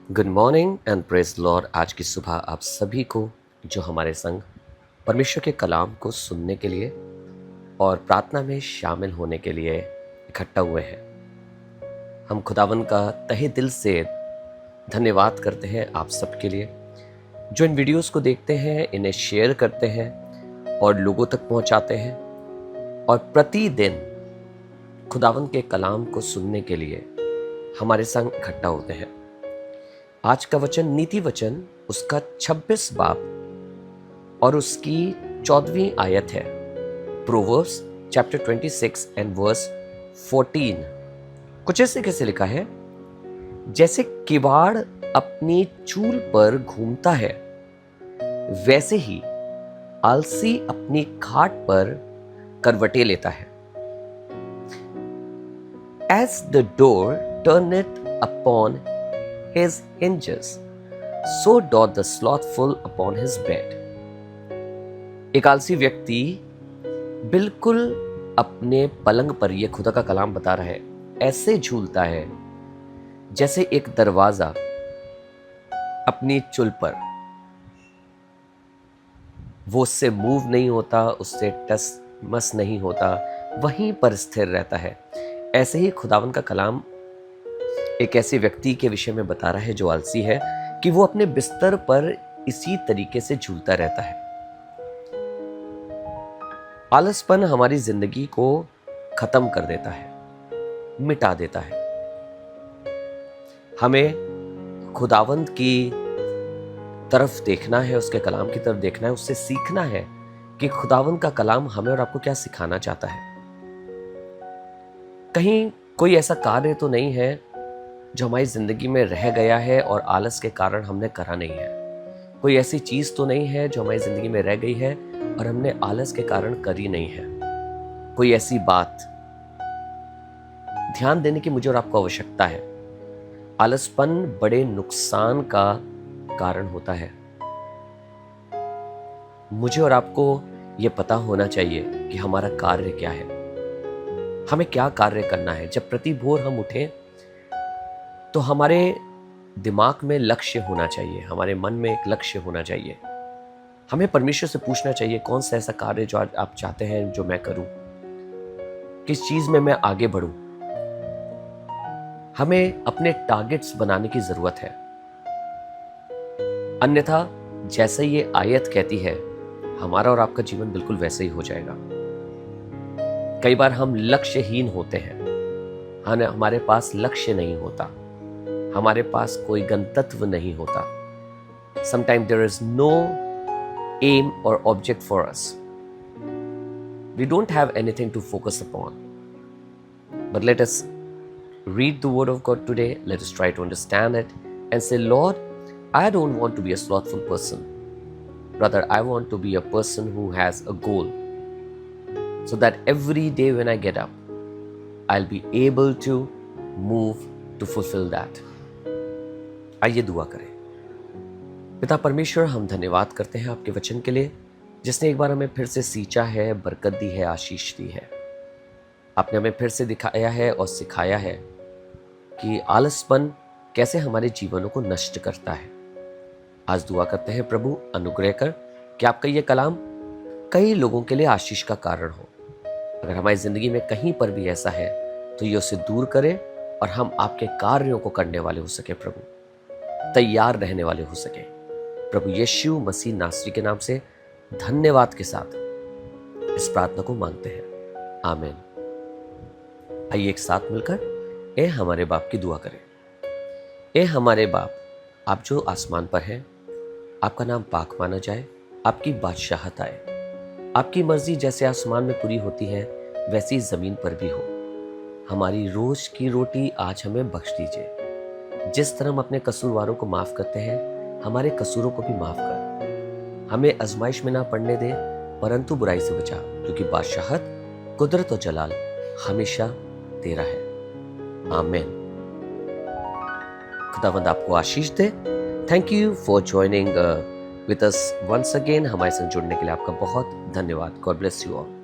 Good morning and praise Lord. आज की सुबह आप सभी को जो हमारे संग परमेश्वर के कलाम को सुनने के लिए और प्रार्थना में शामिल होने के लिए इकट्ठा हुए हैं, हम खुदावन का तहे दिल से धन्यवाद करते हैं आप सबके लिए जो इन वीडियोस को देखते हैं, इन्हें शेयर करते हैं और लोगों तक पहुंचाते हैं और प्रतिदिन खुदावन के कलाम को सुनने के लिए हमारे संग इकट्ठा होते हैं। आज का वचन नीति वचन उसका 26 बाब और उसकी 14वीं आयत है। प्रोवर्ब्स चैप्टर 26 एंड वर्स 14 कुछ ऐसे कैसे लिखा है, जैसे किवाड़ अपनी चूल पर घूमता है वैसे ही आलसी अपनी खाट पर करवटे लेता है। As the door turneth upon his hinges, so doth the slothful upon his bed. एक आलसी व्यक्ति बिल्कुल अपने पलंग पर, यह खुदा का कलाम बता रहा है, ऐसे झूलता है जैसे एक दरवाजा अपनी चुल पर, वो उससे मूव नहीं होता, उससे टस मस नहीं होता, वहीं पर स्थिर रहता है। ऐसे ही खुदावन का कलाम एक ऐसे व्यक्ति के विषय में बता रहा है जो आलसी है कि वो अपने बिस्तर पर इसी तरीके से झूलता रहता है। आलसपन हमारी जिंदगी को खत्म कर देता है, मिटा देता है। हमें खुदावंत की तरफ देखना है, उसके कलाम की तरफ देखना है, उससे सीखना है कि खुदावंत का कलाम हमें और आपको क्या सिखाना चाहता है। कहीं कोई ऐसा कार्य तो नहीं है जो हमारी जिंदगी में रह गया है और आलस के कारण हमने करा नहीं है। कोई ऐसी चीज तो नहीं है जो हमारी जिंदगी में रह गई है और हमने आलस के कारण करी नहीं है। कोई ऐसी बात ध्यान देने की मुझे और आपको आवश्यकता है। आलसपन बड़े नुकसान का कारण होता है। मुझे और आपको यह पता होना चाहिए कि हमारा कार्य क्या है, हमें क्या कार्य करना है। जब प्रति भोर हम उठें तो हमारे दिमाग में लक्ष्य होना चाहिए, हमारे मन में एक लक्ष्य होना चाहिए। हमें परमेश्वर से पूछना चाहिए कौन सा ऐसा कार्य जो आप चाहते हैं जो मैं करूं, किस चीज में मैं आगे बढ़ूं। हमें अपने टारगेट्स बनाने की जरूरत है, अन्यथा जैसे ये आयत कहती है हमारा और आपका जीवन बिल्कुल वैसे ही हो जाएगा। कई बार हम लक्ष्यहीन होते हैं, हमारे पास लक्ष्य नहीं होता, हमारे पास कोई गंतव्य नहीं होता। Sometimes there is no aim or object for us. We don't have anything to focus upon. But let us read the word of God today. Let us try to understand it and say, Lord, I don't want to be a slothful person. Rather, I want to be a person who has a goal. So that every day when I get up, I'll be able to move to fulfill that. आइए दुआ करें। पिता परमेश्वर, हम धन्यवाद करते हैं आपके वचन के लिए, जिसने एक बार हमें फिर से सींचा है, बरकत दी है, आशीष दी है। आपने हमें फिर से दिखाया है और सिखाया है कि आलसपन कैसे हमारे जीवनों को नष्ट करता है। आज दुआ करते हैं प्रभु, अनुग्रह कर कि आपका ये कलाम कई लोगों के लिए आशीष का कारण हो। अगर हमारी जिंदगी में कहीं पर भी ऐसा है तो ये उसे दूर करे और हम आपके कार्यों को करने वाले हो सके प्रभु, तैयार रहने वाले हो सके प्रभु। यीशु मसीह नासरी के नाम से धन्यवाद के साथ इस प्रार्थना को मांगते हैं, आमीन। आइए एक साथ मिलकर ए हमारे बाप की दुआ करें। ए हमारे बाप, आप जो आसमान पर हैं, आपका नाम पाक माना जाए, आपकी बादशाहत आए, आपकी मर्जी जैसे आसमान में पूरी होती है वैसी जमीन पर भी हो। हमारी रोज की रोटी आज हमें बख्श दीजिए। जिस तरह हम अपने कसूरवारों को माफ करते हैं, हमारे कसूरों को भी माफ कर। हमें आजमाइश में ना पड़ने दे, परंतु बुराई से बचा, क्योंकि बादशाहत, कुदरत और जलाल हमेशा तेरा है, आमीन। खुदावंद आपको आशीष दे। Thank you for joining with us once again. हमारे साथ जुड़ने के लिए आपका बहुत धन्यवाद। God bless you all.